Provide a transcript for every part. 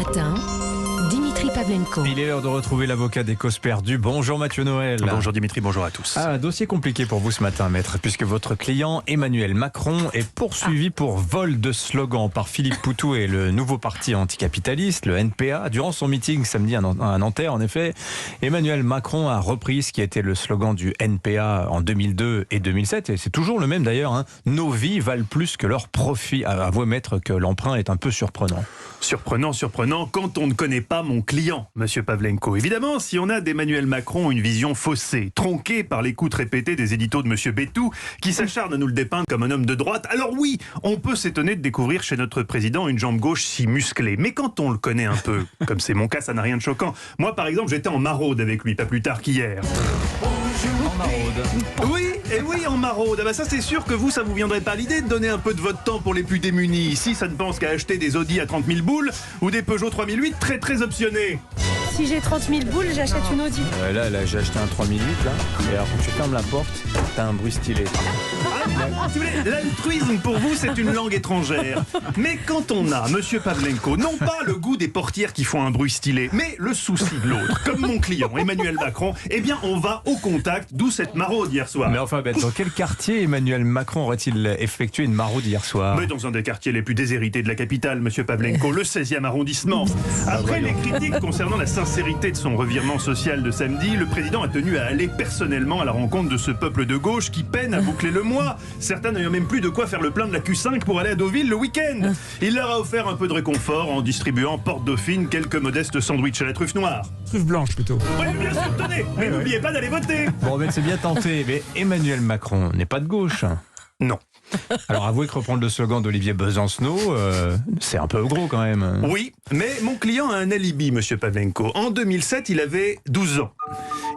matin, Dimitri Pavlenko. Il est l'heure de retrouver l'avocat des causes perdues. Bonjour Mathieu Noël. Bonjour Dimitri, bonjour à tous. Un dossier compliqué pour vous ce matin, maître, puisque votre client Emmanuel Macron est poursuivi pour vol de slogan par Philippe Poutou et le nouveau parti anticapitaliste, le NPA. Durant son meeting samedi à Nanterre, en effet, Emmanuel Macron a repris ce qui était le slogan du NPA en 2002 et 2007, et c'est toujours le même d'ailleurs, hein. Nos vies valent plus que leurs profits. Avouez, maître, que l'emprunt est un peu surprenant. Surprenant, quand on ne connaît pas mon client, monsieur Pavlenko. Évidemment, si on a d'Emmanuel Macron une vision faussée, tronquée par l'écoute répétée des éditos de monsieur Bétou, qui s'acharne à nous le dépeindre comme un homme de droite, alors oui, on peut s'étonner de découvrir chez notre président une jambe gauche si musclée. Mais quand on le connaît un peu, comme c'est mon cas, ça n'a rien de choquant. Moi, par exemple, j'étais en maraude avec lui, pas plus tard qu'hier. En maraude. Oui, en maraude. Ah bah ça, c'est sûr que vous, ça vous viendrait pas à l'idée de donner un peu de votre temps pour les plus démunis. Ici, ça ne pense qu'à acheter des Audi à 30 000 boules ou des Peugeot 3008 très optionnés. Si j'ai 30 000 boules, j'achète une Audi. Là, j'ai acheté un 3008, là. Et alors, quand tu fermes la porte, t'as un bruit stylé. Si vous voulez, l'altruisme pour vous, c'est une langue étrangère. Mais quand on a, monsieur Pavlenko, non pas le goût des portières qui font un bruit stylé, mais le souci de l'autre, comme mon client Emmanuel Macron, eh bien on va au contact, d'où cette maraude hier soir. Mais enfin, dans quel quartier Emmanuel Macron aurait-il effectué une maraude hier soir? Mais dans un des quartiers les plus déshérités de la capitale, monsieur Pavlenko, le 16e arrondissement. Après les critiques concernant la sincérité de son revirement social de samedi, le président a tenu à aller personnellement à la rencontre de ce peuple de gauche qui peine à boucler le mois. Certains n'ayant même plus de quoi faire le plein de la Q5 pour aller à Deauville le week-end. Il leur a offert un peu de réconfort en distribuant porte Dauphine quelques modestes sandwichs à la truffe noire. Truffe blanche plutôt. Oui, bien sûr, tenez. Mais n'oubliez pas d'aller voter. Bon, mais c'est bien tenté, mais Emmanuel Macron n'est pas de gauche. Non. Alors avouez que reprendre le slogan d'Olivier Besancenot, c'est un peu gros quand même. Oui, mais mon client a un alibi, monsieur Pavlenko. En 2007, il avait 12 ans.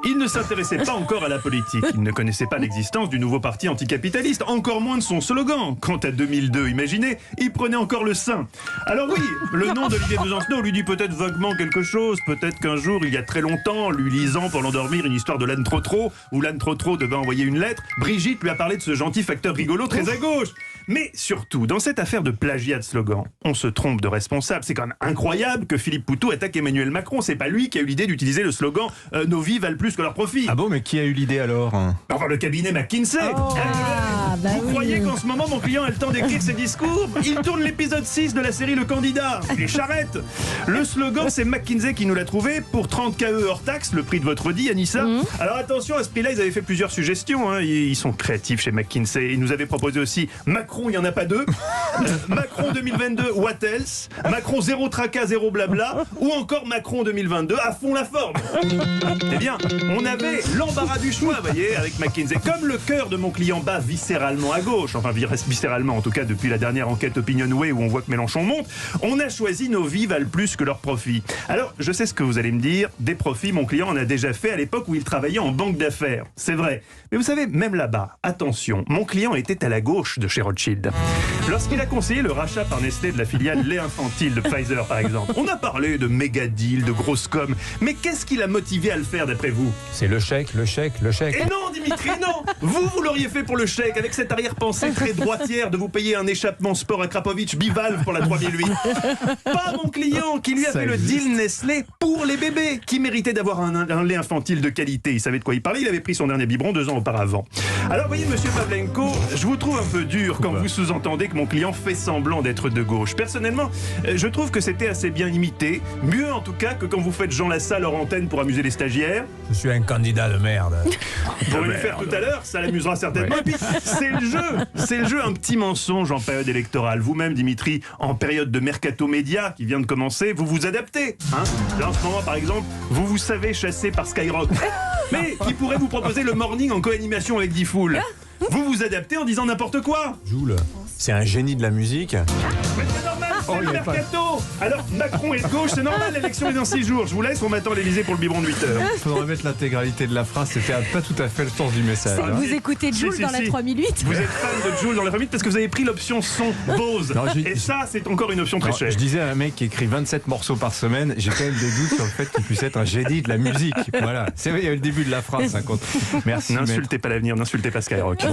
Il ne s'intéressait pas encore à la politique. Il ne connaissait pas l'existence du nouveau parti anticapitaliste, encore moins de son slogan. Quant à 2002, imaginez, il prenait encore le sein. Alors oui, le nom d'Olivier Besancenot lui dit peut-être vaguement quelque chose. Peut-être qu'un jour, il y a très longtemps, lui lisant pour l'endormir une histoire de l'âne Trotro, où l'âne Trotro devait envoyer une lettre, Brigitte lui a parlé de ce gentil facteur rigolo très à gauche. Mais surtout, dans cette affaire de plagiat de slogan, on se trompe de responsable. C'est quand même incroyable que Philippe Poutou attaque Emmanuel Macron. C'est pas lui qui a eu l'idée d'utiliser le slogan « Nos vies valent plus que leurs profits ». Ah bon, mais qui a eu l'idée alors? Enfin, le cabinet McKinsey. Vous croyez qu'en ce moment, mon client a le temps d'écrire ses discours? Il tourne l'épisode 6 de la série Le Candidat. Les charrettes. Le slogan, c'est McKinsey qui nous l'a trouvé pour 30 KE hors taxe, le prix de votre Audi, Anissa. Alors attention, à ce prix-là, ils avaient fait plusieurs suggestions. Hein. Ils sont créatifs chez McKinsey. Ils nous avaient proposé aussi Macron, il n'y en a pas deux. Macron 2022, what else? Macron zéro tracas, zéro blabla. Ou encore Macron 2022, à fond la forme. Eh bien, on avait l'embarras du choix, vous voyez, avec McKinsey. Comme le cœur de mon client bat viscéralement à gauche, enfin viscéralement en tout cas depuis la dernière enquête Opinionway où on voit que Mélenchon monte, on a choisi nos vies valent plus que leurs profits. Alors, je sais ce que vous allez me dire, des profits, mon client en a déjà fait à l'époque où il travaillait en banque d'affaires. C'est vrai. Mais vous savez, même là-bas, attention, mon client était à la gauche de chez Rothschild. Lorsqu'il a conseillé le rachat par Nestlé de la filiale lait infantile de Pfizer, par exemple, on a parlé de méga deal, de grosses com, mais qu'est-ce qui l'a motivé à le faire d'après vous? C'est le chèque. Et non, Dimitri, non. Vous l'auriez fait pour le chèque, avec cette arrière-pensée très droitière de vous payer un échappement sport à Krapovic bivalve pour la 3008. Pas mon client qui lui a fait le deal Nestlé pour les bébés, qui méritait d'avoir un lait infantile de qualité. Il savait de quoi il parlait, il avait pris son dernier biberon 2 ans auparavant. Alors voyez, monsieur Pavlenko, je vous trouve un peu dur quand vous sous-entendez que mon client fait semblant d'être de gauche. Personnellement, je trouve que c'était assez bien imité, mieux en tout cas que quand vous faites Jean Lassalle hors antenne pour amuser les stagiaires. Je suis un candidat de merde. Pour le faire tout à l'heure, ça l'amusera certainement. Et puis, c'est le jeu, un petit mensonge en période électorale. Vous-même, Dimitri, en période de mercato média qui vient de commencer, vous vous adaptez. Hein. Là, en ce moment, par exemple, vous savez chasser par Skyrock. Mais qui pourrait vous proposer le morning en co-animation avec Diffoul. Vous vous adaptez en disant n'importe quoi. Joule, c'est un génie de la musique. Mais c'est normal, c'est le mercato. Alors, Macron est de gauche, c'est normal, l'élection est dans 6 jours. Je vous laisse, on m'attend à l'Élysée pour le biberon de 8 heures. Il faudrait mettre l'intégralité de la phrase, c'était pas tout à fait le sens du message. C'est que vous écoutez Jules dans la 3008. Vous êtes fan de Jules dans la 3008 parce que vous avez pris l'option son Bose. Non, et ça, c'est encore une option très chère. Je disais à un mec qui écrit 27 morceaux par semaine, j'ai quand même des doutes sur le fait qu'il puisse être un génie de la musique. Voilà, c'est vrai, il y a eu le début de la phrase. Ça compte. Merci. N'insultez pas l'avenir, n'insultez pas Skyrock.